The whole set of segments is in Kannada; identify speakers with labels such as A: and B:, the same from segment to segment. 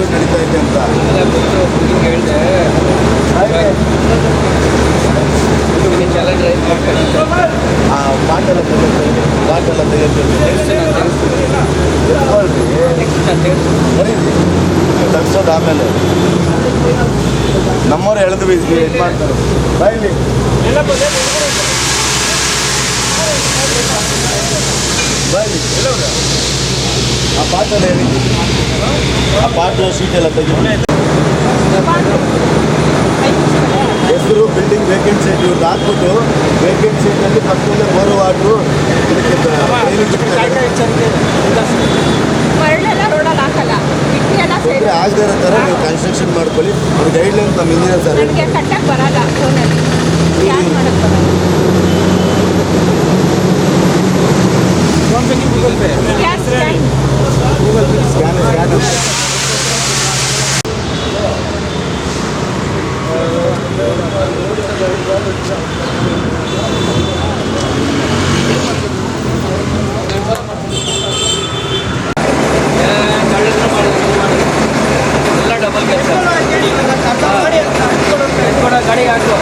A: ಬೆಂಗಳೂರು ನಡೀತಾ ಇದೆ ಅಂತ
B: ಹೇಳಿದೆ
A: ಆ ಪಾಟೆಲ್ಲ ತಗ್ಸೋದು ಆಮೇಲೆ ನಮ್ಮವ್ರು ಎಳೆದು ಇದು ಮಾಡ್ತಾರೆ ಬಾಯಲ್ಲಿ ಆ ಪಾಟೆಲ್ಲ ಆ ಪಾಟು ಶೀಟೆಲ್ಲ ತೆಗಿ ಹೆಸರು ಬಿಲ್ಡಿಂಗ್ ವೇಕೆಂಟ್ ಸೈಟ್ ಇವ್ರದ್ದು ಹಾಕ್ಬಿಟ್ಟು ವೇಕೆಂಟ್ ಸೈಟಲ್ಲಿ ಪಕ್ಕದಲ್ಲೇ ಬರೋ ವಾಟ್ರು ಇದಕ್ಕೆ ಆಗದೇ ಇರೋ ಥರ ನೀವು ಕನ್ಸ್ಟ್ರಕ್ಷನ್ ಮಾಡ್ಕೊಳ್ಳಿ ಅವ್ರ ಗೈಡ್ಲೈನ್ ನಮ್ಮ ಇಂಜಿನಿಯರ್ ಸರ್
B: ಎಲ್ಲ ಡಬಲ್ ಕೆಲಸ ಗಾಡಿಗೆ ಹಾಕು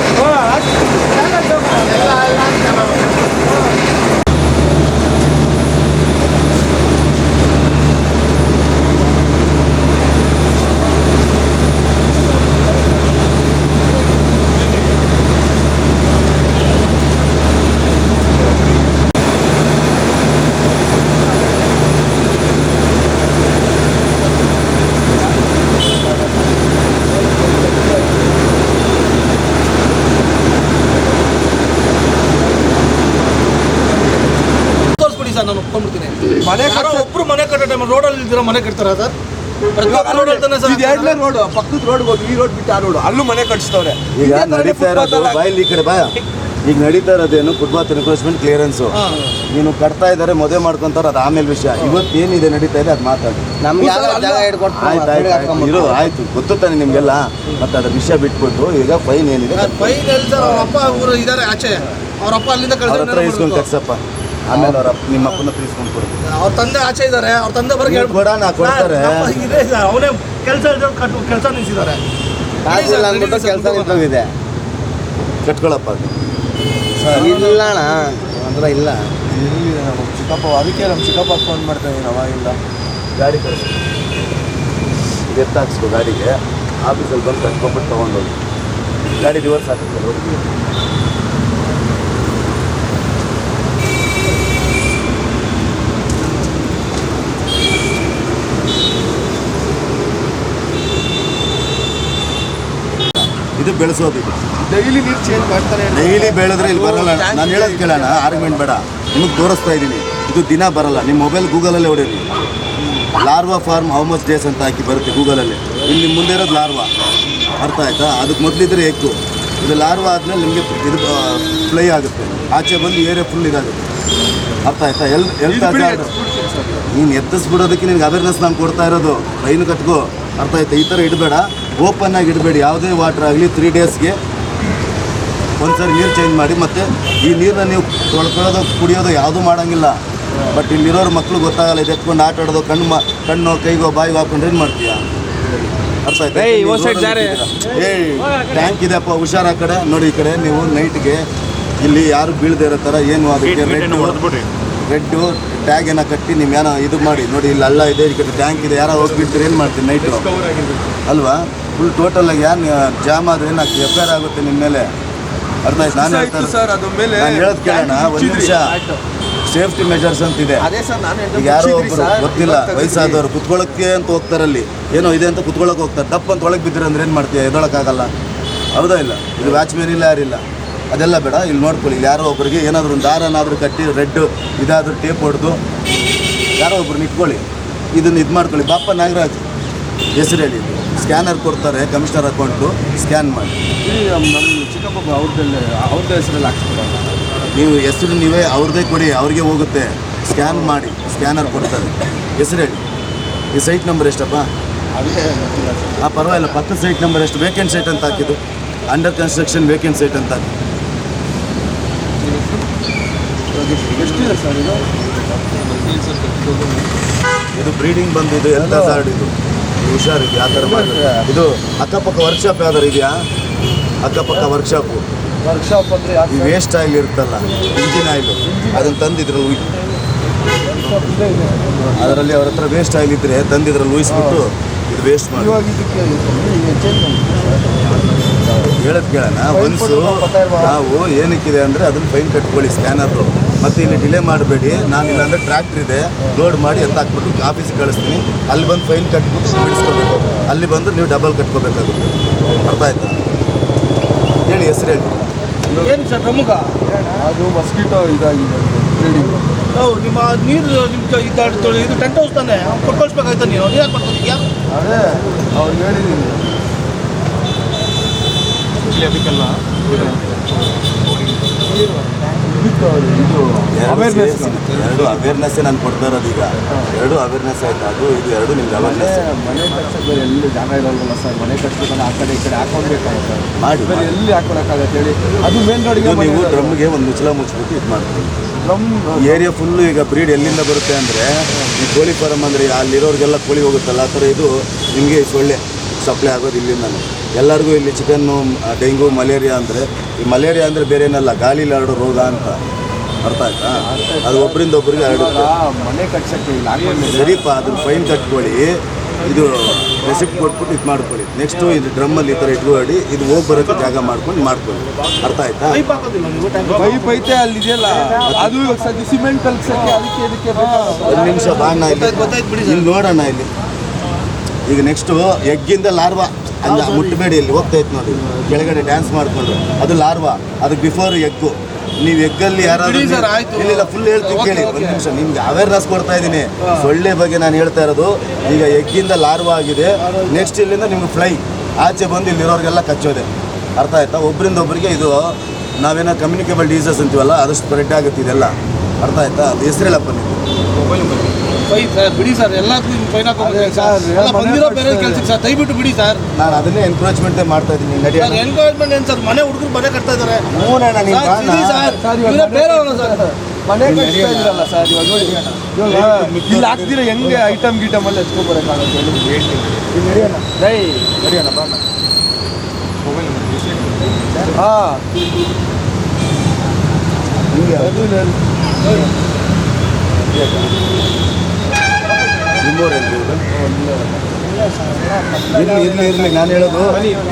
B: ನಾನು ಒಪ್ಕೊಂಡ್ಬಿಡ್ತೀನಿ. ಮನೆ ಒಬ್ರು ಮನೆ ಕಟ್ಟೋ ಟೈಮ್ ರೋಡಲ್ಲಿ ಇದ್ದೀರಾ ಮನೆ ಕಟ್ತಾರ ಸರ್?
A: ರೋಡ್ ಪಕ್ಕದ ರೋಡ್ ಹೋಗಿ ಈ ರೋಡ್ ಬಿಟ್ಟು ಆ ರೋಡ್ ಅಲ್ಲೂ ಮನೆ ಕಟ್ಸ್ತವ್ರೆ. ಈಗ ನಡೀತಾ ಇರೋದು ಬಾಯಲ್ಲಿ ಈ ಕಡೆ ಬಾ ಈಗ ನಡೀತಾ ಇರೋದೇನು ಫುಟ್ಪಾತ್ ಎನ್ಕ್ರೋಚ್ಮೆಂಟ್ ಕ್ಲಿಯರೆನ್ಸು ನೀನು ಕಟ್ತಾ ಇದ್ದಾರೆ ಮದುವೆ ಮಾಡ್ಕೊಂತಾರೆ ಅದು ಆಮೇಲೆ ವಿಷಯ. ಇವತ್ತೇನಿದೆ ನಡೀತಾ ಇದೆ ಅದು ಮಾತಾಡಿ ಇರೋ ಆಯ್ತು ಗೊತ್ತಾನೆ ನಿಮ್ಗೆಲ್ಲ. ಮತ್ತೆ ಅದ್ರ ವಿಷಯ ಬಿಟ್ಬಿಟ್ಟು ಈಗ ಫೈನ್ ಏನಿದೆ
B: ಅವ್ರ ಅಪ್ಪ ಅಲ್ಲಿಂದ
A: ಇಸ್ಕೊಂಡು ಕಟ್ಸಪ್ಪ. ಆಮೇಲೆ ಅವ್ರ ನಿಮ್ಮ ಅಪ್ಪನ ತಿಳಿಸ್ಕೊಂಡು ಕೊಡ್ತೀನಿ.
B: ಅವ್ರ ತಂದೆ ಆಚೆ ಇದ್ದಾರೆ, ಅವ್ರ ತಂದೆ ಬರೋಕೆ
A: ಕೊಡೋಣ ಕೊಡ್ತಾರೆ.
B: ಅವನೇ ಕೆಲಸ ನಿಲ್ಸಿದ್ದಾರೆ.
A: ಕೆಲಸ ನಿಂತೋಗಿದೆ ಕಟ್ಕೊಳಪ್ಪ.
C: ಇಲ್ಲ ಅಣ್ಣ ಅಂದ್ರೆ ಇಲ್ಲ
A: ನಮ್ಮ ಚಿಕ್ಕಪ್ಪ ಅದಕ್ಕೆ ನಮ್ಮ ಚಿಕ್ಕಪ್ಪ ಫೋನ್ ಮಾಡ್ತಾ ಇದ್ದೀನಿ ಅವಾಗಿಂದ. ಗಾಡಿ ಕಳಿಸಿ ಎತ್ತಾಕ್ಸ್ಕೊ ಗಾಡಿಗೆ ಆಫೀಸಲ್ಲಿ ಬಂದು ಕಟ್ಕೊಂಡ್ಬಿಟ್ಟು ತೊಗೊಂಡೋಗಿ ಗಾಡಿ ರಿವರ್ಸ್ ಹಾಕಿಸ್ಕೊಂಡು ಹೋಗಿ. ಇದು ಬೆಳೆಸೋದು
C: ಡೈಲಿ ನೀರು ಚೇಂಜ್ ಮಾಡ್ತಾನೆ.
A: ಡೈಲಿ ಬೆಳೆದ್ರೆ ಇಲ್ಲಿ ಬರಲ್ಲ. ನಾನು ಹೇಳೋದು ಕೇಳೋಣ, ಆರ್ಗ್ಯುಮೆಂಟ್ ಬೇಡ. ನಿಮಗೆ ತೋರಿಸ್ತಾ ಇದ್ದೀನಿ, ಇದು ದಿನ ಬರಲ್ಲ. ನಿಮ್ಮ ಮೊಬೈಲ್ ಗೂಗಲಲ್ಲೇ ಹೊಡೀರಿ. Larva form how much days ಅಂತ ಹಾಕಿ ಬರುತ್ತೆ ಗೂಗಲಲ್ಲಿ. ಇಲ್ಲಿ ನಿಮ್ಮ ಮುಂದೆ ಇರೋದು ಲಾರ್ವಾ, ಅರ್ಥ ಆಯ್ತಾ? ಅದಕ್ಕೆ ಮೊದಲಿದ್ರೆ ಎಗ್ಗು. ಇದು ಲಾರ್ವಾ ಆದಮೇಲೆ ನಿಮಗೆ ಇದು ಫ್ಲೈ ಆಗುತ್ತೆ, ಆಚೆ ಬಂದು ಏರಿಯಾ ಫುಲ್ ಇದಾಗುತ್ತೆ. ಅರ್ಥ ಆಯ್ತಾ? ನೀನು ಎತ್ತಿಸ್ಬಿಡೋದಕ್ಕೆ ನಿನ್ಗೆ ಅವೇರ್ನೆಸ್ ನಾನು ಕೊಡ್ತಾ ಇರೋದು. ರೈನು ಕಟ್ಕೋ, ಅರ್ಥ ಆಯ್ತಾ? ಈ ಥರ ಇಡಬೇಡ, ಓಪನ್ ಆಗಿ ಇಡಬೇಡಿ. ಯಾವುದೇ ವಾಟ್ರ್ ಆಗಲಿ 3 ಡೇಸ್ಗೆ ಒಂದ್ಸರಿ ನೀರು ಚೇಂಜ್ ಮಾಡಿ. ಮತ್ತು ಈ ನೀರನ್ನ ನೀವು ತೊಳ್ಕೊಳ್ಳೋದು ಕುಡಿಯೋದು ಯಾವುದೂ ಮಾಡೋಂಗಿಲ್ಲ. ಬಟ್ ಇಲ್ಲಿರೋರು ಮಕ್ಕಳು ಗೊತ್ತಾಗಲ್ಲ, ಇದು ಎತ್ಕೊಂಡು ಆಟ ಆಡೋದು, ಕಣ್ಣು ಕೈಗೋ ಬಾಯಿಗೆ ಹಾಕೊಂಡ್ರೆ ಏನು ಮಾಡ್ತೀಯ? ಅರ್ಥ ಆಯ್ತಾ? ಟ್ಯಾಂಕ್ ಇದೆಯಪ್ಪ, ಹುಷಾರ ಕಡೆ ನೋಡಿ. ಈ ಕಡೆ ನೀವು ನೈಟ್ಗೆ ಇಲ್ಲಿ ಯಾರು ಬೀಳದೇ ಇರೋ ಥರ ಏನು ಅದಕ್ಕೆ ರೆಡ್ಡು ಟ್ಯಾಗ್ ಏನೋ ಕಟ್ಟಿ ನೀವು ಏನೋ ಇದು ಮಾಡಿ ನೋಡಿ. ಇಲ್ಲಿ ಅಲ್ಲ ಇದೆ, ಈ ಕಡೆ ಟ್ಯಾಂಕ್ ಇದೆ, ಯಾರೋ ಹೋಗ್ಬಿಡ್ತೀರಿ ಏನು ಮಾಡ್ತೀನಿ ನೈಟು ಅಲ್ವಾ? ಫುಲ್ ಟೋಟಲಾಗಿ ಜಾಮ್ ಆದರೆ ಏನಾಗ್ತದೆ, FIR ಆಗುತ್ತೆ ನಿಮ್ಮ ಮೇಲೆ. ಅರ್ಥ ಆಯ್ತು? ನಾನು ಹೇಳೋದು ಕೇಳೋಣ ಒಂದು ನಿಮಿಷ. ಸೇಫ್ಟಿ ಮೆಜರ್ಸ್ ಅಂತಿದೆ. ಈಗ ಯಾರೋ ಒಬ್ಬರು ಗೊತ್ತಿಲ್ಲ ವಯಸ್ಸಾದವರು ಕುತ್ಕೊಳ್ಳೋಕ್ಕೆ ಅಂತ ಹೋಗ್ತಾರಲ್ಲಿ, ಏನೋ ಇದೆ ಅಂತ ಕುತ್ಕೊಳ್ಳೋಕೆ ಹೋಗ್ತಾರೆ. ದಪ್ಪ ಅಂತ ಒಳಗೆ ಬಿದ್ದಿರ ಅಂದ್ರೆ ಏನು ಮಾಡ್ತೀಯ? ಎದೊಳಕ್ಕಾಗಲ್ಲ. ಹೌದಾ ಇಲ್ಲ? ಇದು ವಾಚ್ಮ್ಯಾನ್ ಇಲ್ಲ, ಯಾರಿಲ್ಲ. ಅದೆಲ್ಲ ಬೇಡ. ಇಲ್ಲಿ ನೋಡ್ಕೊಳ್ಳಿ, ಇಲ್ಲಿ ಯಾರೋ ಒಬ್ಬರಿಗೆ ಏನಾದರೂ ಒಂದು ದಾರನಾದರೂ ಕಟ್ಟಿ ರೆಡ್ ಇದಾದರೂ ಟೇಪ್ ಹೊಡೆದು ಯಾರೋ ಒಬ್ರು ಇಟ್ಕೊಳ್ಳಿ. ಇದನ್ನು ಇದು ಮಾಡ್ಕೊಳ್ಳಿ. ಬಾಪ ನಾಗರಾಜ್ ಹೆಸರು ಹೇಳಿ. ಸ್ಕ್ಯಾನರ್ ಕೊಡ್ತಾರೆ ಕಮಿಷನರ್ ಅಕೌಂಟು, ಸ್ಕ್ಯಾನ್ ಮಾಡಿ.
C: ನಮ್ಮ ಚಿಕ್ಕಪ್ಪ ಅವ್ರದ್ದು ಹೆಸರಲ್ಲಿ ಹಾಕ್ಸ್ಕೊಡೋಣ.
A: ನೀವು ಹೆಸರು ನೀವೇ ಅವ್ರದ್ದೇ ಕೊಡಿ, ಅವ್ರಿಗೆ ಹೋಗುತ್ತೆ. ಸ್ಕ್ಯಾನ್ ಮಾಡಿ ಸ್ಕ್ಯಾನರ್ ಕೊಡ್ತಾರೆ. ಹೆಸರು ಹೇಳಿ. ಈ ಸೈಟ್ ನಂಬರ್ ಎಷ್ಟಪ್ಪ? ಪರವಾಗಿಲ್ಲ. ಪಕ್ಕದ ಸೈಟ್ ನಂಬರ್ ಎಷ್ಟು? ವೇಕೆಂಟ್ ಸೈಟ್ ಅಂತ ಹಾಕಿದ್ದು, ಅಂಡರ್ ಕನ್ಸ್ಟ್ರಕ್ಷನ್ ವೇಕೆಂಟ್ ಸೈಟ್ ಅಂತ.
C: ಎಷ್ಟಿದೆ ಸರ್ ಇದು?
A: ಇದು ಬ್ರೀಡಿಂಗ್ ಬಂದಿದೆ, ಎಲ್ಲ ಝಾರ್ಡ್ ಇದು. ಹುಷಾರಿದೆ ಆ ಥರ ಮಾಡಿದ್ರೆ ಇದು ಅಕ್ಕಪಕ್ಕ ವರ್ಕ್ಶಾಪ್ ಯಾವ್ದಾರು ಇದೆಯಾ? ಅಕ್ಕಪಕ್ಕ ವರ್ಕ್ಶಾಪು
C: ವರ್ಕ್ಶಾಪ್ ಅಂದರೆ ಯಾಕೆ
A: ಈ ವೇಸ್ಟ್ ಆಯಿಲ್ ಇರುತ್ತಲ್ಲ, ಇಂಜಿನ್ ಆಯಿಲು, ಅದನ್ನು ತಂದಿದ್ರಲ್ಲಿ ಅದರಲ್ಲಿ ಅವ್ರ ಹತ್ರ ವೇಸ್ಟ್ ಆಯಿಲ್ ಇದ್ದರೆ ತಂದಿದ್ರಲ್ಲಿ ಊಹಿಸ್ಬಿಟ್ಟು ಇದು ವೇಸ್ಟ್ ಮಾಡಿ
C: ಇವಾಗ ಇದಕ್ಕೆ ಚೇಂಜ್
A: ಹೇಳೋದು ಕೇಳೋಣ. ಒನ್ಸು ನಾವು ಏನಕ್ಕಿದೆ ಅಂದರೆ ಅದನ್ನು ಫೈನ್ ಕಟ್ಕೊಳ್ಳಿ ಸ್ಕ್ಯಾನರು, ಮತ್ತು ಇಲ್ಲಿ ಡಿಲೇ ಮಾಡಬೇಡಿ. ನಾನು ಇಲ್ಲಾಂದರೆ ಟ್ರ್ಯಾಕ್ಟ್ರ್ ಇದೆ ಲೋಡ್ ಮಾಡಿ ಹಾಕ್ಬಿಟ್ಟು ಆಫೀಸಿಗೆ ಕಳಿಸ್ತೀನಿ, ಅಲ್ಲಿ ಬಂದು ಫೈನ್ ಕಟ್ಬಿಟ್ಟು ಬಿಡಿಸ್ಕೋಬೇಕು. ಅಲ್ಲಿ ಬಂದು ನೀವು ಡಬಲ್ ಕಟ್ಕೋಬೇಕಾಗುತ್ತೆ. ಅರ್ಥ ಆಯ್ತಾ? ಹೇಳಿ ಹೆಸರು ಹೇಳಿ.
B: ಏನು ಸರ್ ಪ್ರಮುಖ
C: ಅದು ಮಸ್ಕಿಟೋ ಇದಾಗಿದೆ ಬ್ಲೀಡಿಂಗ್.
B: ನಿಮ್ಮ ನೀರು ನಿಮ್ಗೆ ಇದು ಟೆಂಟ್ ಹೌಸ್ ತಾನೆ ಕೊಟ್ಕೊಳ್ಸ್ಬೇಕಾಯ್ತಾ ನೀನು ಯಾಕೆ ಮಾಡ್ಕೊತೀಯ?
C: ಅದೇ ಅವ್ರು ಹೇಳಿದ್ದೀನಿ. ಇದು ಅವೇರ್ನೆಸ್
A: ಎರಡು ಅವೇರ್ನೆಸ್ ನಾನು ಕೊಡ್ತಾ ಇರೋದು ಈಗ. ಎರಡು ಅವೇರ್ನೆಸ್ ಆಯ್ತು, ಅದು ಇದು ಎರಡು ನಿಮ್ಗೆ ಅವೇರ್ನೆಸ್
C: ಮನೆ ಕಟ್ಸೋದು ಎಲ್ಲಿ ಜಾಗ ಇರೋಲ್ಲ ಸರ್. ಮನೆ ಕಟ್ಸ್ಬೇಕಂದ್ರೆ ಆ ಕಡೆ ಈ ಕಡೆ ಹಾಕೊಂಡ್ಬೇಕಾಗುತ್ತೆ
A: ಮಾಡಿ
C: ಬೇರೆ ಎಲ್ಲಿ ಹಾಕೊಳಕ್ಕಾಗತ್ತೆ ಹೇಳಿ. ಅದು ಮೇನ್ ರೋಡಿಗೆ
A: ನೀವು ಡ್ರಮ್ಗೆ ಒಂದು ಮುಚ್ಚಳ ಮುಚ್ಚಿಬಿಟ್ಟು ಇದು ಮಾಡ್ತೀವಿ.
C: ಡ್ರಮ್
A: ಏರಿಯಾ ಫುಲ್ಲು ಈಗ ಬ್ರೀಡ್ ಎಲ್ಲಿಂದ ಬರುತ್ತೆ ಅಂದರೆ ಈ ಕೋಳಿ ಫಾರಮ್ ಅಂದರೆ ಅಲ್ಲಿರೋರಿಗೆಲ್ಲ ಕೋಳಿ ಹೋಗುತ್ತಲ್ಲ ಆ ಥರ ಇದು ನಿಮಗೆ ಸೊಳ್ಳೆ ಸಪ್ಲೈ ಆಗೋದು ಇಲ್ಲಿಂದಾನೆ ಎಲ್ಲರಿಗೂ. ಇಲ್ಲಿ ಚಿಕನ್ನು, ಡೆಂಗು, ಮಲೇರಿಯಾ ಅಂದರೆ ಈ ಮಲೇರಿಯಾ ಅಂದರೆ ಬೇರೆ ಏನಲ್ಲ, ಗಾಳಿಲಿ ಹರಡೋ ರೋಗ ಅಂತ. ಅರ್ಥ ಆಯ್ತಾ? ಅದು ಒಬ್ಬರಿಂದ ಒಬ್ಬರಿಗೆ ಹರಡುತ್ತೆ.
C: ಮನೆ ಕಟ್ಸಕ್ಕೆ ಇಲ್ಲ ಹಾಕೊಂಡ್ಮೇಲೆ
A: ಸರಿಪ, ಅದನ್ನ ಫೈನ್ ಕಟ್ಕೊಳ್ಳಿ, ಇದು ರೆಸಿಪ್ಟ್ ಕೊಟ್ಬಿಟ್ಟು ಇದು ಮಾಡ್ಕೊಳ್ಳಿ. ನೆಕ್ಸ್ಟು ಇದು ಡ್ರಮ್ಮಲ್ಲಿ ಈ ಥರ ಇಟ್ಕೊಳ್ಳಿ, ಇದು ಹೋಗಿ ಬರೋಕ್ಕೆ ಜಾಗ ಮಾಡ್ಕೊಂಡು ಮಾಡ್ಕೊಳ್ಳಿ. ಅರ್ಥ ಆಯ್ತಾ?
B: ಪೈಪ್ ಹಾಕೋದಿಲ್ಲ ನೀವು ಟ್ಯಾಂಕ್
C: ಪೈಪ್ ಐತೆ ಅಲ್ಲಿದೆಯಲ್ಲ, ಅದು ಸದ್ಯ ಸಿಮೆಂಟ್ ಕಲ್ಸಕ್ಕೆ ಅದಕ್ಕೆ ಇದಕ್ಕೆ
A: ಒಂದು ನಿಮಿಷ ಬಾಣ ಇಲ್ಲಿ
B: ಗೊತ್ತಾಯ್ತು ಬಿಡಿ
A: ಇಲ್ಲಿ ನೋಡೋಣ. ಇಲ್ಲಿ ಈಗ ನೆಕ್ಸ್ಟು ಎಗ್ಗಿಂದ ಲಾರ್ವಾ ಹಂಗೆ ಮುಟ್ಟಬೇಡಿ. ಇಲ್ಲಿ ಹೋಗ್ತಾಯಿತ್ತು ನೋಡಿ ಕೆಳಗಡೆ ಡ್ಯಾನ್ಸ್ ಮಾಡಿಕೊಂಡು, ಅದು ಲಾರ್ವಾ, ಅದು ಬಿಫೋರ್ ಎಗ್ಗು. ನೀವು ಎಗ್ಗಲ್ಲಿ ಯಾರಾದ್ರೂ
B: ಬಿಡಿ ಸರ್, ಆಯ್ತು.
A: ಇಲ್ಲ ಫುಲ್ ಹೇಳ್ತೀನಿ ಕೇಳಿ ಒಂದು ನಿಮಿಷ. ನಿಮ್ಗೆ ಅವೇರ್ನೆಸ್ ಕೊಡ್ತಾ ಇದ್ದೀನಿ ಸೊಳ್ಳೆ ಬಗ್ಗೆ ನಾನು ಹೇಳ್ತಾ ಇರೋದು. ಈಗ ಎಗ್ಗಿಂದ ಲಾರ್ವಾ ಆಗಿದೆ, ನೆಕ್ಸ್ಟ್ ಇಲ್ಲಿಂದ ನಿಮ್ಗೆ ಫ್ಲೈ ಆಚೆ ಬಂದು ಇಲ್ಲಿರೋರಿಗೆಲ್ಲ ಕಚ್ಚೋದೆ. ಅರ್ಥ ಆಯ್ತಾ? ಒಬ್ಬರಿಂದ ಒಬ್ಬರಿಗೆ ಇದು ನಾವೇನೋ ಕಮ್ಯುನಿಕೇಬಲ್ ಡಿಸೀಸಸ್ ಅಂತೀವಲ್ಲ, ಅದಷ್ಟು ಸ್ಪ್ರೆಡ್ ಆಗುತ್ತೆ ಇದೆಲ್ಲ. ಅರ್ಥ ಆಯ್ತಾ? ಅದು ಹೆಸರೇಳಪ್ಪ ನೀವು
B: ಫೈನ್ ಸರ್, ಬಿಡಿ ಸರ್, ಎಲ್ಲದಕ್ಕೂ ನಿಮ್ಗೆ ಫೈನ್ ಹಾಕೋಬೇಕು ಸರ್. ಎಲ್ಲ ಬಂದಿರೋ ಬೇರೆ ಕೆಲ್ಸಕ್ಕೆ ಸರ್, ದಯವಿಟ್ಟು ಬಿಡಿ ಸರ್.
A: ನಾನು ಅದನ್ನೇ ಎನ್ಕರೇಜ್ಮೆಂಟೇ ಮಾಡ್ತಾ ಇದ್ದೀನಿ. ನಡಿ
B: ಸರ್ ಎನ್ಕರೇಜ್ಮೆಂಟ್ ಏನು ಸರ್? ಮನೆ ಹುಡುಗರು ಮನೆ ಕಟ್ತಾ ಇದ್ದಾರೆ
A: ನೋಡೋಣ ನೀನು ಬಾ
B: ಸರ್, ಸರ್ ಇವರೇ ಬೇರೆಯವರು ಸರ್.
C: ಮನೆ ಕಟ್ಸ್ತಾ ಇದ್ರಲ್ಲ ಸರ್. ಇವಾಗ ನೋಡಿ, ಇವಾಗ ಇಲ್ಲಿ ಹಾಕ್ದಿರ ಹೆಂಗೆ ಐಟಮ್ ಗೀಟಮ್ ಅಲ್ಲಿ ಎತ್ಕೊಬರಕ್ಕಾಗುತ್ತೆ ಹೇಳಿ.
A: ನಡಿಯೋಣ ಬಾ.
C: ಹಾಂ
A: ನಿಮಗೆ ಇರಲಿ ನಾನು ಹೇಳೋದು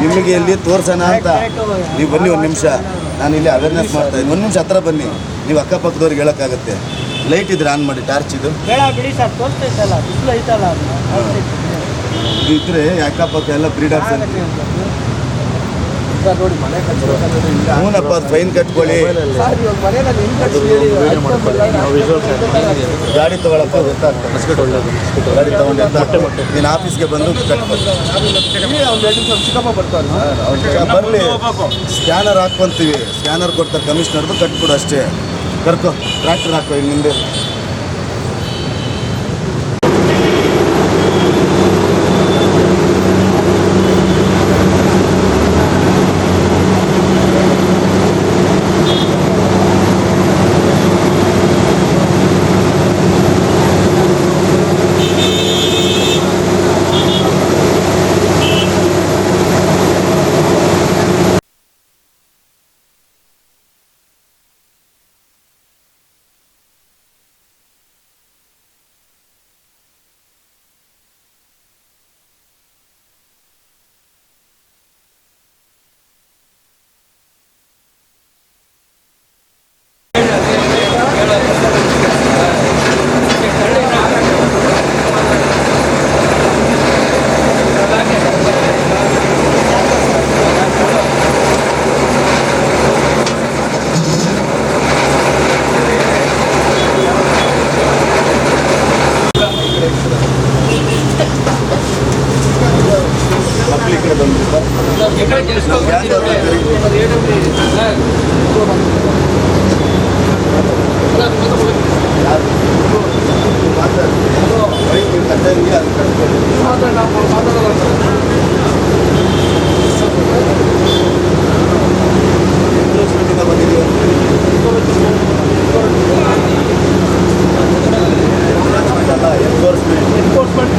A: ನಿಮಗೆ ಇಲ್ಲಿ ತೋರ್ಸೋಣ ಅಂತ. ನೀವು ಬನ್ನಿ ಒಂದು ನಿಮಿಷ, ನಾನು ಇಲ್ಲಿ ಅವೇರ್ನೆಸ್ ಮಾಡ್ತಾ ಇದ್ದೀನಿ. ಒಂದು ನಿಮಿಷ ಹತ್ರ ಬನ್ನಿ. ನೀವು ಅಕ್ಕಪಕ್ಕದವ್ರಿಗೆ ಹೇಳೋಕ್ಕಾಗತ್ತೆ. ಲೈಟ್ ಇದ್ರೆ ಆನ್ ಮಾಡಿ, ಟಾರ್ಚ್ ಇದು
D: ಬೇಡ ಬಿಡಿ ಸರ್, ತೋರಿಸ್ತೈತಲ್ಲ ಬಿಸಿಲು ಐತಲ್ಲ
A: ಇದು ಇದ್ರೆ ಅಕ್ಕಪಕ್ಕ ಎಲ್ಲ ಬ್ರೀಡರ್ಸ್ ಅಂತ.
C: ಸರ್ ನೋಡಿ, ಮನೆ ಕಟ್ಸ್ಬೇಕಂದ್ರೆ ಇಲ್ಲ.
A: ಹ್ಞೂನಪ್ಪ, ಅದು ಫೈನ್ ಕಟ್ಕೊಳ್ಳಿ.
C: ಸರ್ ಇವಾಗ ಮನೇನ ಹೆಂಗೆ ಕಟ್ಸಿ ಹೇಳಿ.
A: ಗಾಡಿ ತೊಗೊಳಪ್ಪ, ಗೊತ್ತಾಗ್ತದೆ. ಗಾಡಿ ತೊಗೊಂಡು ನೀನು ಆಫೀಸ್ಗೆ ಬಂದು ಕಟ್ಕೊಳ್ಳಿ.
C: ಒಂದು 2 ನಿಮಿಷ ಚಿಕ್ಕಪ್ಪ ಬರ್ತಾರೆ ಸರ್.
A: ಬರಲಿ, ಸ್ಕ್ಯಾನರ್ ಹಾಕ್ಕೊಂತೀವಿ. ಸ್ಕ್ಯಾನರ್ ಕೊಡ್ತಾರೆ ಕಮಿಷನರ್ದು, ಕಟ್ಬಿಡು ಅಷ್ಟೇ. ಕರ್ಕೊ, ಟ್ರ್ಯಾಕ್ಟರ್ ಹಾಕೋ ಇಲ್ಲಿ ನಿಂದೆ.
B: ಎನ್ಫೋರ್ಸ್ಮೆಂಟ್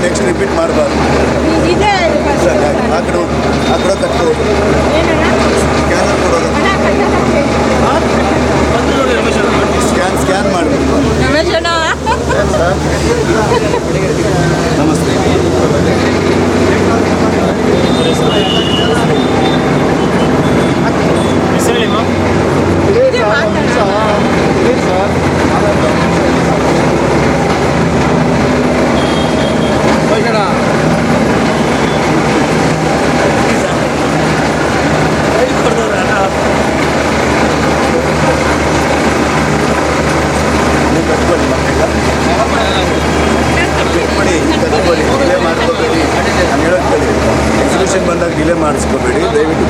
A: ನೆಕ್ಸ್ಟ್ ರಿಪೀಟ್ ಮಾಡಬಾರ್ದು.
E: ಇದೇ
A: ಆ ಕಡೆ ಹೋಗಿ, ಆ ಕಡೆ ಕಟ್ಕೋದು ಸ್ಕ್ಯಾನರ್ ಕೊಡೋದು, ಸ್ಕ್ಯಾನ್ ಮಾಡಬೇಕು. ನಮಸ್ತೆ. ಡಿಲೇ ಮಾಡ್ಕೋಬೇಡಿ, ನಾನು ಹೇಳೋದು ಕೇಳಿ. ಎಕ್ಸಿಬಿಷನ್ ಬಂದಾಗ ಡಿಲೇ ಮಾಡಿಸ್ಕೋಬೇಡಿ, ದಯವಿಟ್ಟು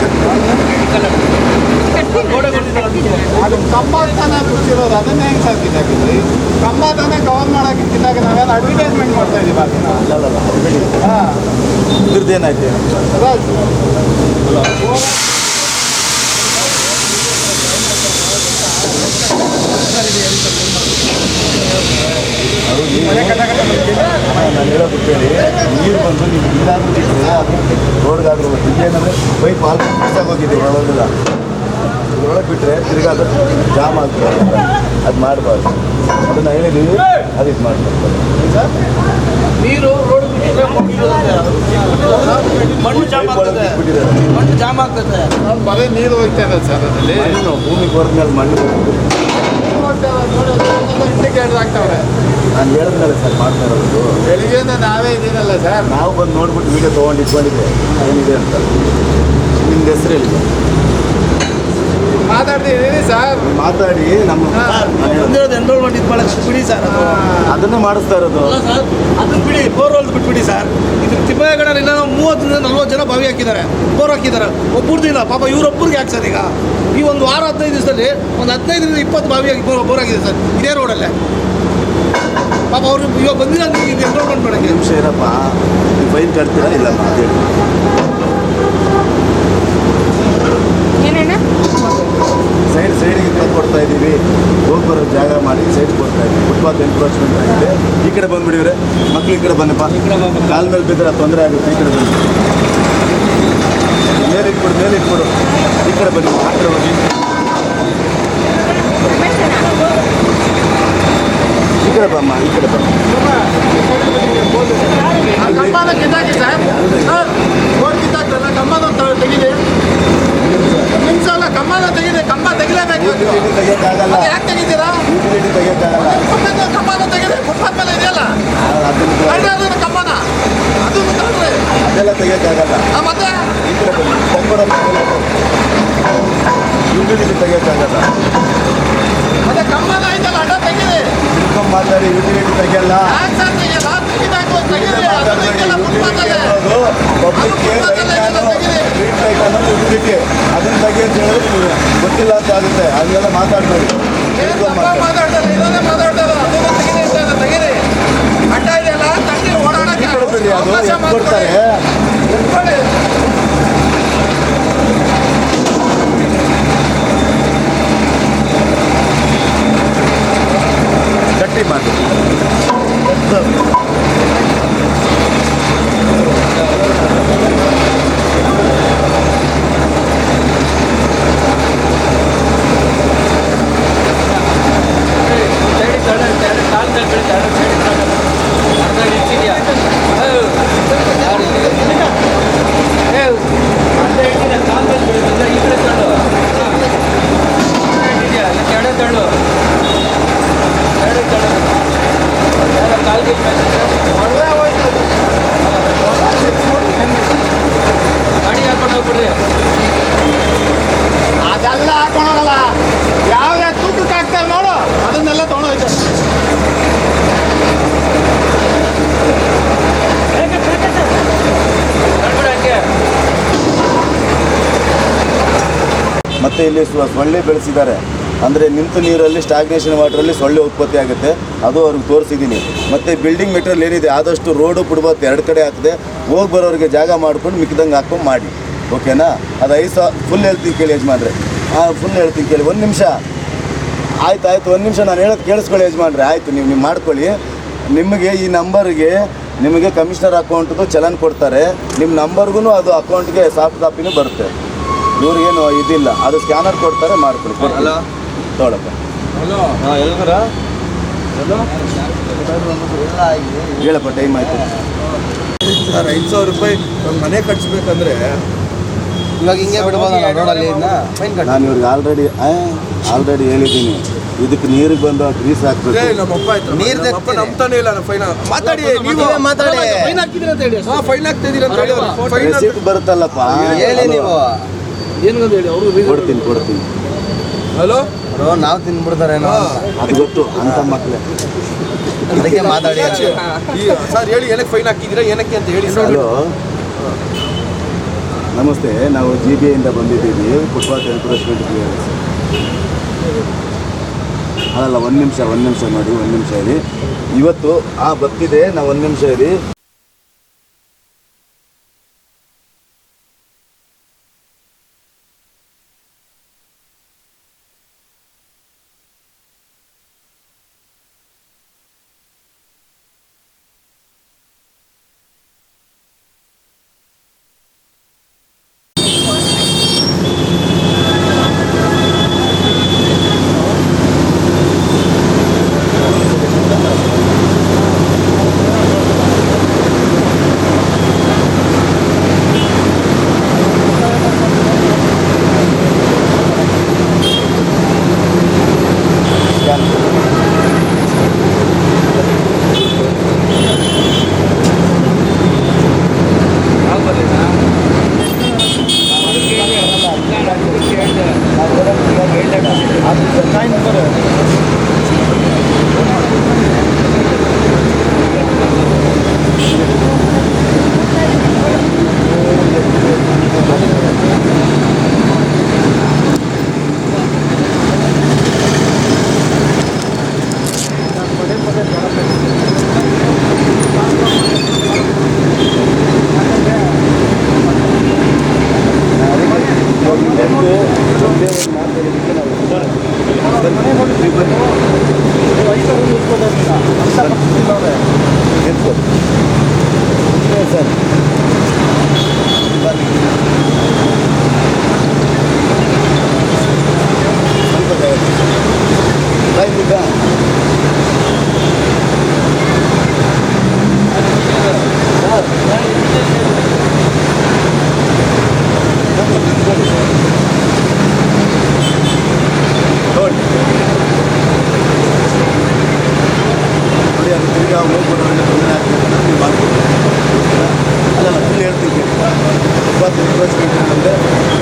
F: ಅದು ಕಂಬ ತಾನೇ ಬಿಟ್ಟಿರೋದು, ಅದನ್ನೇ ಹೆಂಗೆ ಸರ್ ಕಿತ್ತಾಕಿದ್ರಿ? ಕಂಬ ತಾನೇ ಕವರ್ ಮಾಡೋಕ್ಕೆ ಕಿತ್ತಾಕಿ ನಾವೇನು ಅಡ್ವರ್ಟೈಸ್ಮೆಂಟ್ ಮಾಡ್ತಾ ಇದೀವಿ ಅದನ್ನ. ಹಾಂ,
A: ಇದ್ರದ್ದೇನಾಯ್ತು? ನಾನು ಹೇಳೋದು ಕೇಳಿ, ನೀರು ಬಂದು ನೀವು ಇಲ್ಲಾದ್ರೂ ಬಿಟ್ಟರೆ ಅದು ರೋಡ್ಗಾದ್ರೂ ಇಲ್ಲೇನಂದರೆ ಬೈಕ್ ಹಾಲ್ ಹೋಗಿದ್ದೀವಿ ಒಳಗೆಲ್ಲ ಇದ್ರೊಳಗೆ ಬಿಟ್ಟರೆ ತಿರ್ಗಿ ಅದು ಜಾಮ್ ಆಗ್ತದೆ. ಅದು ಮಾಡಬಾರ್ದು, ಅದನ್ನು ಹೇಳಿದ್ದೀವಿ, ಅದು ಇದು ಮಾಡಬಾರ್ದು.
B: ನೀರು ರೋಡ್ ಮಣ್ಣು ಜಾಮ್ ಆಗ್ತದೆ, ಮಣ್ಣು ಜಾಮ್ ಆಗ್ತದೆ.
F: ಬರೀ ನೀರು ಹೋಗ್ತಾ ಇದೆ ಸರ್ ಅದರಲ್ಲಿ.
A: ಮಣ್ಣು ಭೂಮಿಗೆ ಹೊರದ್ಮೇಲೆ ಮಣ್ಣು
F: ಇಂಡಿಕೇಟರ್ ಆಗ್ತಾವೆ.
A: ನಾನು ಹೇಳಿದ್ಮೇಲೆ ಸರ್ ಮಾಡ್ತಾ ಇರೋದು.
F: ಬೆಳಿಗ್ಗೆಯಿಂದ ನಾವೇ ಇದೀನಲ್ಲ ಸರ್.
A: ನಾವು ಬಂದು ನೋಡ್ಬಿಟ್ಟು ವೀಡಿಯೋ ತೊಗೊಂಡು ಇಟ್ಕೊಂಡಿದ್ದೆ ಏನಿದೆ ಅಂತ. ನಿಮ್ದು ಹೆಸರು ಹೇಳಿ.
F: ಮಾತಾಡ್ತಿದ್ದೀರಿ ಸರ್.
A: ಮಾತಾಡಿ ನಮ್ಮ
B: ಎನ್ರೋಲ್ಮೆಂಟ್ ಇದು ಮಾಡಕ್ಕೆ ಬಿಡಿ ಸರ್. ಅದು
A: ಅದನ್ನೇ ಮಾಡಿಸ್ತಾ ಇರೋದು.
B: ಅಲ್ಲ ಸರ್, ಅದನ್ನ ಬಿಡಿ, ಬೋರ್ ಹೋಲ್ದು ಬಿಟ್ಬಿಡಿ ಸರ್. ಇದ್ರ ತಿಪ್ಪೇಗಡಲ್ಲಿ 30-40 ಜನ ಬಾವಿ ಹಾಕಿದ್ದಾರೆ, ಬೋರ್ ಹಾಕಿದ್ದಾರೆ. ಒಬ್ಬರದ್ದು ಇಲ್ಲ ಪಾಪ, ಇವರೊಬ್ಬರಿಗೆ ಯಾಕೆ ಸರ್? ಈಗ ಈ ಒಂದು ವಾರ 15 ದಿವಸದಲ್ಲಿ ಒಂದು 15-20 ಬಾವಿ ಆಗಿ ಬೋರ್ ಆಗಿದೆ ಸರ್ ಇದೇ ರೋಡಲ್ಲೇ. ಪಾಪ ಅವರು ಇವಾಗ ಬಂದಿಲ್ಲ ಇದು ಎನ್ರೋಲ್ಮೆಂಟ್ ಮಾಡೋಕ್ಕೆ.
A: ನಿಮಿಷ ಏನಪ್ಪ, ನೀವು ಫೈನ್ ಕಟ್ತೀರಾ ಇಲ್ಲಮ್ಮ ಅಂತೇಳಿ. ಸೈಡಿಗೆ ಕೊಡ್ತಾ ಇದ್ದೀವಿ, ಹೋಗಿ ಬರೋ ಜಾಗ ಮಾಡಿ ಸೈಡ್ ಕೊಡ್ತಾ ಇದ್ದೀವಿ. ಫುಟ್ಪಾತ್ ಎನ್ಕ್ರೋಚ್ಮೆಂಟ್ ಆಗಿದೆ. ಈ ಕಡೆ ಬಂದುಬಿಡಿವ್ರೆ ಮಕ್ಳು, ಈ ಕಡೆ ಬನ್ನಪ್ಪ. ಕಾಲ ಮೇಲೆ ಬಿದ್ದರೆ ತೊಂದರೆ ಆಗುತ್ತೆ. ಈ ಕಡೆ ಬನ್ನಿ, ಮೇಲೆ ಇಟ್ಬಿಡು. ಈ ಕಡೆ ಬನ್ನಿ, ಆ ಕಡೆ ಹೋಗಿ. ಈ ಕಡೆ ಬಮ್ಮ, ಈ ಕಡೆ ಬಮ್ಮ.
F: ಕಂಬನ ಕಿತ್ತಾಕಿ ಸರ್. ಬೋರ್ಡ್ ಕಿತ್ತಾಕ್ತಲ್ಲ, ಕಂಬನ ತೆಗಿದೆ. ನಿಮಿಷ ಅಲ್ಲ, ಕಂಬನ ತೆಗಿದೆ. ಕಂಬ ತೆಗಿಲೇಬೇಕು.
A: ತೆಗಿಯೋಕ್ಕಾಗಲ್ಲ,
F: ಯಾಕೆ ತೆಗಿತೀರಾ?
A: ಯುಟಿಲಿಟಿ ತೆಗಿಯೋಕ್ಕಾಗಲ್ಲ.
F: ಕಂಬನ ತೆಗಿದೆ. ಫುಟ್ಪಾತ್ ಮೇಲೆ ಇದೆಯಲ್ಲ ಅದನ್ನು ಕಂಬನ, ಅದನ್ನು ತಗೊಳ್ರಿ.
A: ಅದೆಲ್ಲ ತೆಗಿಯೋಕ್ಕಾಗಲ್ಲ.
F: ಮತ್ತೆ
A: ಈ ಕಡೆ ಬನ್ನಿ, ಯುಟಿಲಿಟಿ ತೆಗಿಯೋಕ್ಕಾಗಲ್ಲ.
F: ಮತ್ತೆ ಕಂಬನ ಐತಲ್ಲ, ಅಡ್ಡ ತೆಗಿದೆ.
A: ಇಟ್ಕೊಂಡು ಮಾತಾಡಿ, ಯುಟಿಲಿಟಿ ತೆಗಿಯಲ್ಲ.
F: ಯಾಕೆ ಸರ್ ತೆಗಿಯಲ್ಲ? ತೆಗಿಬೇಕು, ತೆಗೀರಿ. ಅದನ್ನು ಇದೆಯಲ್ಲ ಫುಟ್ಪಾತ್ ಅಲ್ಲಿ.
A: ಯುಟಿಲಿಟಿ ಅದನ್ನ ತೆಗಿ ಅಂತ ಹೇಳಿದ್ರೆ ನೀವು ಗೊತ್ತಿಲ್ಲ ಅಂತ ಆಗುತ್ತೆ. ಅದನ್ನೆಲ್ಲ ಮಾತಾಡ್ಬೇಡಿ.
F: ಮಾತಾಡ್ತಾರೆ, ಇದನ್ನೇ ಮಾತಾಡ್ತಾರೆ. ಅದನ್ನು ತೆಗೀರಿ ಅಂತ ತೆಗೀರಿ. ಅಡ್ಡ ಇದೆಯಲ್ಲ, ತಟ್ಟಿ ಓಡಾಡಕ್ಕೆ
A: ಬಿಡ್ಬೇಡಿ, ಅದು
F: ಅವಕಾಶ
A: ಎತ್ತು ಕೊಡ್ತಾರೆ.
F: ಮಾಡ್ಕೊಳ್ಳಿ.
A: ಗಟ್ಟಿ ಮಾಡಿ.
F: ಅದೆಲ್ಲ ಹಾಕೊಂಡೋಗಲ್ಲ. ಯಾವ್ದು ತೂಕಕ್ಕೆ ಹಾಕ್ತಾರೆ ನೋಡು, ಅದನ್ನೆಲ್ಲ ತೊಗೊಂಡೋಯ್ತು.
A: ಮತ್ತೆ ಇಲ್ಲಿ ಸೊಳ್ಳೆ ಬೆಳೆಸಿದ್ದಾರೆ. ಅಂದರೆ ನಿಂತು ನೀರಲ್ಲಿ ಸ್ಟಾಗ್ನೇಷನ್ ವಾಟ್ರಲ್ಲಿ ಸೊಳ್ಳೆ ಉತ್ಪತ್ತಿ ಆಗುತ್ತೆ, ಅದು ಅವ್ರಿಗೆ ತೋರಿಸಿದ್ದೀನಿ. ಮತ್ತು ಬಿಲ್ಡಿಂಗ್ ಮೆಟೀರಿಯಲ್ ಏನಿದೆ ಆದಷ್ಟು ರೋಡು ಫುಟ್ಪಾತ್ 2 ಕಡೆ ಹಾಕಿದೆ, ಹೋಗಿ ಬರೋರಿಗೆ ಜಾಗ ಮಾಡ್ಕೊಂಡು ಮಿಕ್ಕಿದಂಗೆ ಹಾಕ್ಕೊಂಡು ಮಾಡಿ. ಓಕೆನಾ? ಅದು 5 ಫುಲ್ ಹೇಳ್ತೀನಿ ಕೇಳಿ ಯಜಮಾನ್ರೆ. ಫುಲ್ ಹೇಳ್ತೀನಿ ಕೇಳಿ. 1 ನಿಮಿಷ ಆಯ್ತು 1 ನಿಮಿಷ ನಾನು ಹೇಳೋದು ಕೇಳಿಸ್ಕೊಳ್ಳಿ ಯಜಮಾನ್ರೆ. ಆಯಿತು, ನೀವು ಮಾಡ್ಕೊಳ್ಳಿ. ನಿಮಗೆ ಈ ನಂಬರ್ಗೆ ನಿಮಗೆ ಕಮಿಷನರ್ ಅಕೌಂಟ್ದು ಚಲನ್ ಕೊಡ್ತಾರೆ, ನಿಮ್ಮ ನಂಬರ್ಗೂ ಅದು ಅಕೌಂಟ್ಗೆ ಸಾಫ್ಟ್ ಕಾಪಿನೂ ಬರುತ್ತೆ. ಇವ್ರಿಗೇನು ಇದಿಲ್ಲ, ಅದು ಸ್ಕ್ಯಾನರ್ ಕೊಡ್ತಾರೆ, ಮಾಡ್ಕೊಡಿ. ತೊಗೊಳಪ್ಪ. ಹೇಳಪ್ಪ, ಟೈಮ್ ಆಯಿತು
C: ಸರ್. 5,000 ರೂಪಾಯಿ ಒಂದು ಮನೆ ಕಟ್ಸ್ಬೇಕಂದ್ರೆ
D: ಇವಾಗ ಹಿಂಗೆ ಬಿಡ್ಬೋದು ರೋಡಲ್ಲಿ ಫೈನ್ ಕಟ್ಟಿ.
A: ನಾನು ಇವ್ರಿಗೆ ಆಲ್ರೆಡಿ ಹೇಳಿದ್ದೀನಿ, ಇದಕ್ಕೆ ನೀರಿಗೆ ಬಂದು ಗ್ರೀಸ್ ಹಾಕ್ಬೇಕು.
C: ನಮ್ಮಪ್ಪ ಆಯ್ತು,
D: ನೀರ್
C: ನಮ್ಮಪ್ಪ ನಂಬ್ತಾನೆ ಇಲ್ಲ. ನಾನು ಫೈನ್ ಮಾತಾಡಿ, ನೀವು
D: ಮಾತಾಡಿ.
B: ಫೈನ್ ಹಾಕಿದ್ದೀರ ಅಂತ ಹೇಳಿ ಅಷ್ಟೇ.
C: ಫೈನ್ ಆಗ್ತಾ ಇದೀರ ಅಂತ ಹೇಳಿ. ಫೈನ್
A: ರೆಸಿಪ್ಟ್ ಬರುತ್ತಲ್ಲಪ್ಪ,
D: ಹೇಳಿ ನೀವು.
B: ಏನಂತ ಹೇಳಿ ಅವರು
A: ಕೊಡ್ತೀನಿ.
C: ಹಲೋ,
D: ನಾವು ತಿನ್ಬಿಡ್ತಾರೇನೋ
A: ಅದು ಗೊತ್ತು ಅಂತ ಮಕ್ಕಳೇ.
D: ಅದಕ್ಕೆ ಮಾತಾಡಿ.
C: ಸರ್ ಹೇಳಿ, ಏನಕ್ಕೆ ಫೈನ್ ಹಾಕಿದ್ದೀರಾ, ಏನಕ್ಕೆ ಅಂತ ಹೇಳಿ ಸರ್.
A: ಹಲೋ, ನಮಸ್ತೆ. ನಾವು GBIಯಿಂದ ಬಂದಿದ್ದೀವಿ, ಫುಟ್ಪಾತ್ ಎನ್ಕ್ರೋಚ್ಮೆಂಟ್ ಕ್ಲಿಯರೆನ್ಸ್. ಅಲ್ಲ, ಒಂದು ನಿಮಿಷ ನೋಡಿ, ಒಂದು ನಿಮಿಷ ಇರಿ. ಇವತ್ತು ಬರ್ತಿದೆ, ನಾವು ಒಂದು ನಿಮಿಷ ಇರಿ.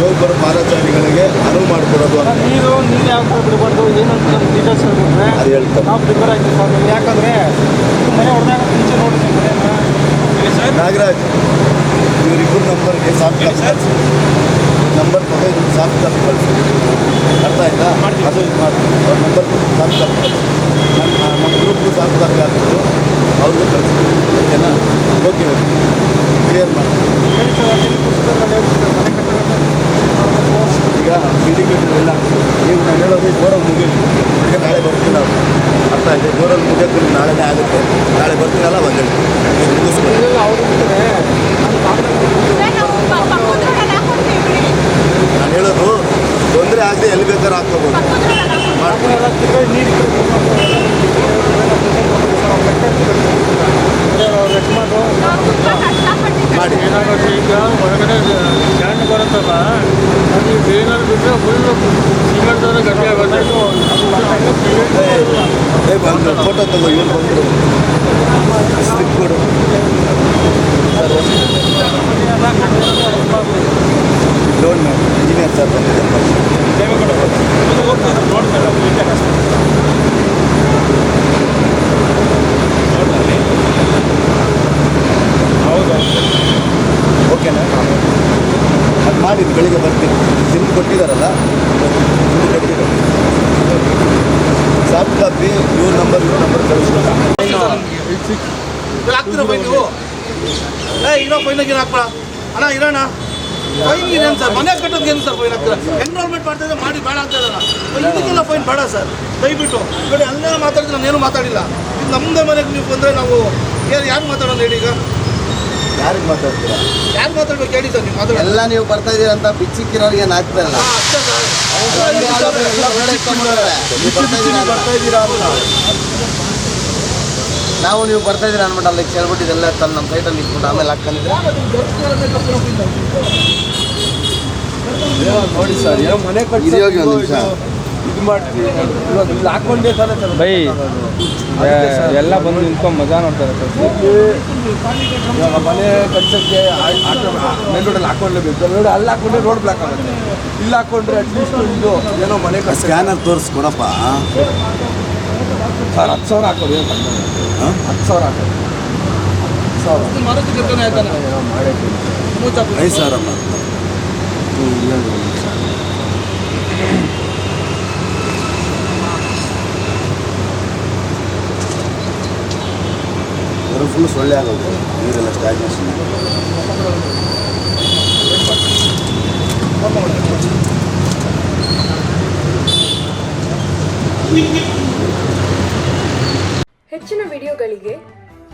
A: ಹೋಗ್ಬರೋ ಪಾದಚಾರಿಗಳಿಗೆ ಅನುವು ಮಾಡಿಕೊಡೋದು ಅಂತ
F: ನೀರು ಯಾವ ಥರ ಬಿಡಬಾರ್ದು ಏನಂತ ನಮ್ಗೆ ಡೀಟೇಲ್ಸ್ ಹೇಳ್ಬಿಟ್ರೆ
A: ಅದು ಹೇಳ್ತಾರೆ.
F: ನಾವು ಪ್ರಿಪೇರ್ ಆಗ್ತೀವಿ ಸರ್. ಯಾಕಂದರೆ ಮನೆ ಹೊಡೆದಾಗ ಮುಂಚೆ ನೋಡಿದ್ವಿ ಮನೆಯನ್ನ.
A: ನಾಗರಾಜ್, ಇವರಿಬ್ಬರು ನಂಬರ್ಗೆ ಸಾಫ್ಟ್ ಕಾಪಿ ನಂಬರ್ ಕೊಟ್ಟು ಇದ್ರ ಸಾಫ್ಟ್ ಕಾಪಿ ಕಳಿಸಿ. ಅರ್ಥ ಆಯ್ತಾ? ಅದು ಇದು ಮಾಡಿ ಅವ್ರ ನಂಬರ್ ಸಾಫ್ಟ್ ಕಾಪಿ ಕಳಿಸಿ. ನಮ್ಮ ಗ್ರೂಪ್ಗೂ ಸಾಫ್ಟ್ ಕಾಪಿ ಹಾಕ್ಬಿಟ್ಟು ಅವ್ರಿಗೂ ಕಳಿಸಿ. ಓಕೆನಾ? ಓಕೆ, ಕ್ಲಿಯರ್ ಮಾಡಿ. ಈಗ ಇಂಡಿಕೇಟರ್ ಎಲ್ಲ ನೀವು ನಾನು ಹೇಳೋದು ಜೋರಲ್ಲಿ ಮುಗಿಲಿ, ಅದಕ್ಕೆ ನಾಳೆ ಬರ್ತೀವಿ ನಾವು. ಅರ್ಥ ಆಯಿತು? ಜೋರಲ್ಲಿ ಮುಗಿಯೋಕ್ಕೆ ನಾಳೆನೇ ಆಗುತ್ತೆ. ನಾಳೆ ಬರ್ತೀನಲ್ಲ ಬಂದು ನೀವು ಮುಗಿಸ್ಕೊಳ್ಳಿ. ನಾನು ಹೇಳೋದು ತೊಂದರೆ ಆಗದೆ ಎಲ್ಲಿ ಬೇಕಾದ್ರೂ ಹಾಕ್ಕೋಬೋದು. ಮಾಡ್ತೀನಿ ಮಾಡಿ.
F: ಈಗ ಹೊರಗಡೆ ಕ್ಯಾನ್ ಬರುತ್ತಲ್ಲ, ಅದು ಏನಾದ್ರು ಬಿಟ್ಟರೆ ಫುಲ್ ಸಿಮೆಂಟ್ ಗಟ್ಟಿ ಆಗುತ್ತೆ.
A: ಬಂದು ಫೋಟೋ ತಗೋ, ಇವ್ರು ಬಂದರು ಸ್ಲಿಪ್ ಕೊಡು. ಲೋನ್ ಇಂಜಿನಿಯರ್ ಸರ್ ಬಂದಿದ್ದಾರೆ.
F: ಹೌದಾ?
A: ಓಕೆನಾ? ಅದು ಮಾಡಿ ಬೆಳಿಗ್ಗೆ ಬರ್ತೀನಿ. ಸಿಮ್ ಕೊಟ್ಟಿದ್ದಾರಲ್ಲ, ಸಾಫ್ಟ್ ಕಾಪಿ ಇವ್ರ ನಂಬರ್ ಕಳಿಸ್ಬೇಕು.
B: ಹಾಕ್ತಿರೋ ಫೈನ್ ನೀವು? ಇರೋ ಫೈನಾಗೇನು ಹಾಕ್ಬೇಡ ಅಣ್ಣ, ಇರೋಣ. ಫೈನ್ ಏನೇನು ಸರ್? ಮನೆ ಕಟ್ಟೋದು ಏನು ಸರ್ ಫೈನ್ ಹಾಕ್ತೀರಾ? ಎನ್ರೋಲ್ಮೆಂಟ್ ಮಾಡ್ತಿದ್ರೆ ಮಾಡಿ ಬೇಡ ಅಂತ ಹೇಳೋಣ. ಇದಕ್ಕೆಲ್ಲ ಫೈನ್ ಬೇಡ ಸರ್, ದಯವಿಟ್ಟು. ನೋಡಿ, ಅಲ್ಲೇ ಮಾತಾಡಿದ್ರೆ ನಾನೇನು ಮಾತಾಡಿಲ್ಲ. ಇದು ನಮ್ಮದೇ ಮನೆಗೆ ನೀವು ಬಂದರೆ ನಾವು ಯಾರು ಮಾತಾಡೋದು ಹೇಳಿ ಈಗ?
A: ಯಾರಿಗೆ ಮಾತಾಡ್ತೀರಾ?
B: ಯಾರು ಮಾತಾಡ್ಬೇಕು ಹೇಳಿ ಸರ್ ನೀವು ಮಾತಾಡೋದು?
D: ಎಲ್ಲ ನೀವು ಬರ್ತಾ ಇದೀರ ಅಂತ ಬಿಚ್ಚಿಕ್ಕಿರೋರಿಗೆ ಏನು ಆಗ್ತಾ ಇಲ್ಲ.
B: ಅಷ್ಟೇ ಸರ್.
D: ಎಲ್ಲ ಹೊರಗಡೆ ಇಟ್ಕೊಂಡ್ಬಿಡ್ತಾರೆ. ನೀವು ಬರ್ತಾ ಇದೀರ ಅಂತ.
C: ಬರ್ತಾ ಇದ್ದೀರಾ ಅಂತ
D: ನಾವು ನೀವು ಬರ್ತಾ ಇದೀರ ಅನ್ಬಿಟ್ಟು ಅಲ್ಲಿ ಕೇಳ್ಬಿಟ್ಟು ಇದೆಲ್ಲ ತಂದು ನಮ್ಮ ಸೈಟಲ್ಲಿ ಇಟ್ಬಿಟ್ಟು ಆಮೇಲೆ ಹಾಕ್ಕೊಂಡಿದ್ರೆ
C: ನೋಡಿ ಸರ್ ಏನೋ ಮನೆ
D: ಇದು ಹೋಗಿ ಒಂದು ನಿಮಿಷ.
C: ಇದು ಮಾಡ್ತೀವಿ ಇವಾಗ ಇಲ್ಲಿ ಹಾಕೊಂಡೇ ತಾನೇ ಸರ್
E: ಬೈ ಎಲ್ಲ ಬಂದು ನಿಂತ್ಕೊಂಡು ಮಜಾ ನೋಡ್ತಾರೆ ಸರ್.
C: ಇವಾಗ ಮನೆ ಕಟ್ಸೋಕ್ಕೆ ಮೇನ್ ರೋಡಲ್ಲಿ ಹಾಕೊಂಡ್ಲೇಬೇಕು. ನೋಡಿ ಅಲ್ಲಿ ಹಾಕೊಂಡ್ರೆ ರೋಡ್ ಬ್ಲಾಕ್ ಆಗುತ್ತೆ. ಇಲ್ಲಿ ಹಾಕೊಂಡ್ರೆ ಅಟ್ಲೀಸ್ಟ್ ಇದು ಏನೋ ಮನೆ ಕಟ್ಸ
A: ಸ್ಕ್ಯಾನರ್ ತೋರಿಸ್ಕೊಡಪ್ಪ.
C: ಸರ್ 10,000 ಹಾಕೋದು ಏನು ಕಡಿಮೆ 10,000 ಹಾಕೋದು 10,000
B: ಮಾರುತಿ ಕರ್ತಾನೆ ಆಯ್ತಾನೆ
C: ಏನೋ ಮಾಡಕ್ಕೆ
A: 5,000 ಅಮ್ಮ. ಫುಲ್ ಸೊಳ್ಳೆ ಆಗೋದು ನೀರೆಲ್ಲ ಸ್ಟಾಗ್ನೇಷನ್.
G: ಹೆಚ್ಚಿನ ವಿಡಿಯೋಗಳಿಗೆ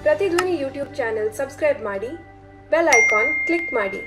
G: ಪ್ರತಿಧ್ವನಿ ಯೂಟ್ಯೂಬ್ ಚಾನೆಲ್ ಸಬ್ಸ್ಕ್ರೈಬ್ ಮಾಡಿ, ಬೆಲ್ ಐಕಾನ್ ಕ್ಲಿಕ್ ಮಾಡಿ.